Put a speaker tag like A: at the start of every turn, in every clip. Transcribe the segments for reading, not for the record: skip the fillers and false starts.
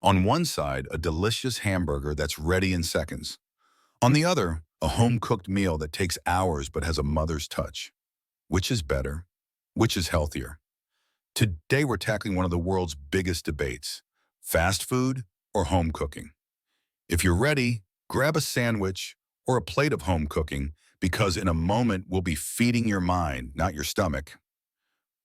A: On one side, a delicious hamburger that's ready in seconds. On the other, a home-cooked meal that takes hours but has a mother's touch. Which is better? Which is healthier? Today we're tackling one of the world's biggest debates: fast food or home cooking. If you're ready, grab a sandwich or a plate of home cooking, because in a moment we'll be feeding your mind, not your stomach.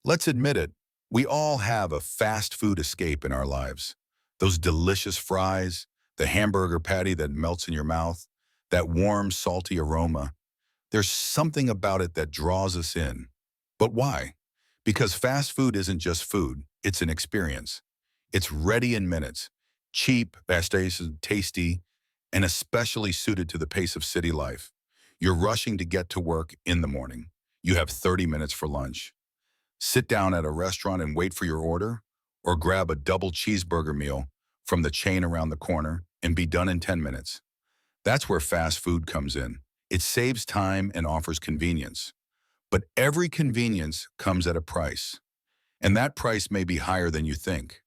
A: Let's admit it, we all have a fast food escape in our lives. Those delicious fries, the hamburger patty that melts in your mouth, that warm, salty aroma. There's something about it that draws us in. But why? Because fast food isn't just food, it's an experience. It's ready in minutes, cheap, fast-paced, tasty, and especially suited to the pace of city life. You're rushing to get to work in the morning. You have 30 minutes for lunch. Sit down at a restaurant and wait for your order, or grab a double cheeseburger meal from the chain around the corner and be done in 10 minutes. That's where fast food comes in. It saves time and offers convenience. But every convenience comes at a price, and that price may be higher than you think.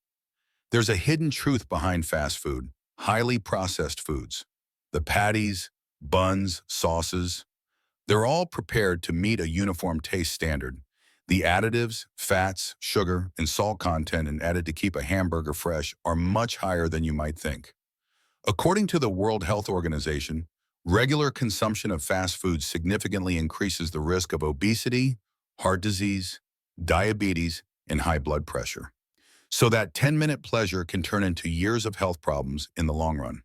A: There's a hidden truth behind fast food: highly processed foods. The patties, buns, sauces, they're all prepared to meet a uniform taste standard. The additives, fats, sugar, and salt content and added to keep a hamburger fresh are much higher than you might think. According to the World Health Organization, regular consumption of fast food significantly increases the risk of obesity, heart disease, diabetes, and high blood pressure. So that 10-minute pleasure can turn into years of health problems in the long run.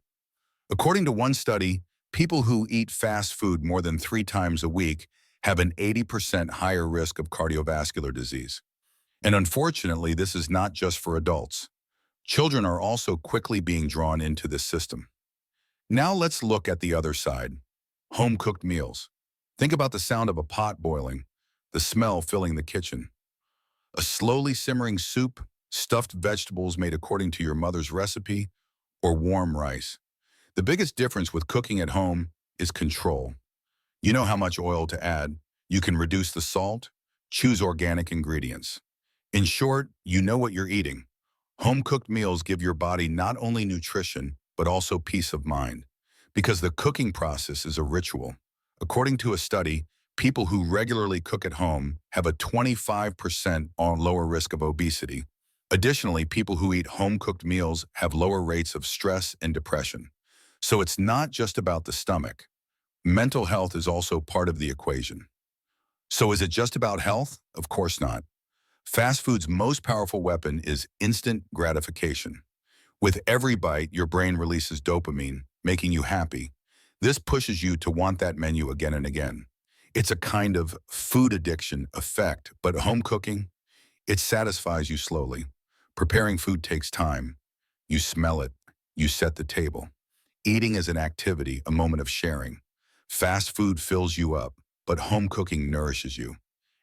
A: According to one study, people who eat fast food more than 3 times a week have an 80% higher risk of cardiovascular disease. And unfortunately, this is not just for adults. Children are also quickly being drawn into this system. Now let's look at the other side: home-cooked meals. Think about the sound of a pot boiling, the smell filling the kitchen. A slowly simmering soup, stuffed vegetables made according to your mother's recipe, or warm rice. The biggest difference with cooking at home is control. You know how much oil to add. You can reduce the salt, choose organic ingredients. In short, you know what you're eating. Home-cooked meals give your body not only nutrition, but also peace of mind, because the cooking process is a ritual. According to a study, people who regularly cook at home have a 25% lower risk of obesity. Additionally, people who eat home-cooked meals have lower rates of stress and depression. So it's not just about the stomach. Mental health is also part of the equation. So is it just about health? Of course not. Fast food's most powerful weapon is instant gratification. With every bite, your brain releases dopamine, making you happy. This pushes you to want that menu again and again. It's a kind of food addiction effect, but home cooking, it satisfies you slowly. Preparing food takes time. You smell it. You set the table. Eating is an activity, a moment of sharing. Fast food fills you up, but home cooking nourishes you.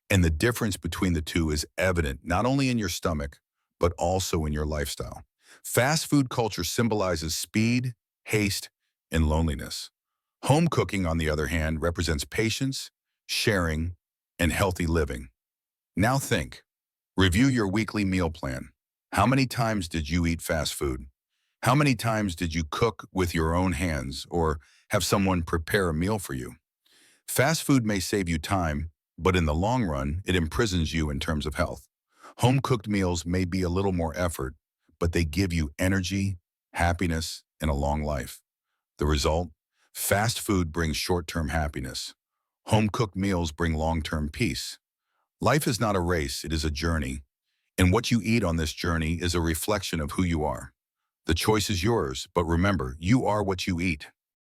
A: And the difference between the two is evident not only in your stomach, but also in your lifestyle. Fast food culture symbolizes speed, haste, and loneliness. Home cooking, on the other hand, represents patience, sharing, and healthy living. Now think. Review your weekly meal plan. How many times did you eat fast food? How many times did you cook with your own hands or have someone prepare a meal for you? Fast food may save you time, but in the long run, it imprisons you in terms of health. Home-cooked meals may be a little more effort, but they give you energy, happiness, and a long life. The result? Fast food brings short-term happiness. Home-cooked meals bring long-term peace. Life is not a race, it is a journey. And what you eat on this journey is a reflection of who you are. The choice is yours, but remember, you are what you eat.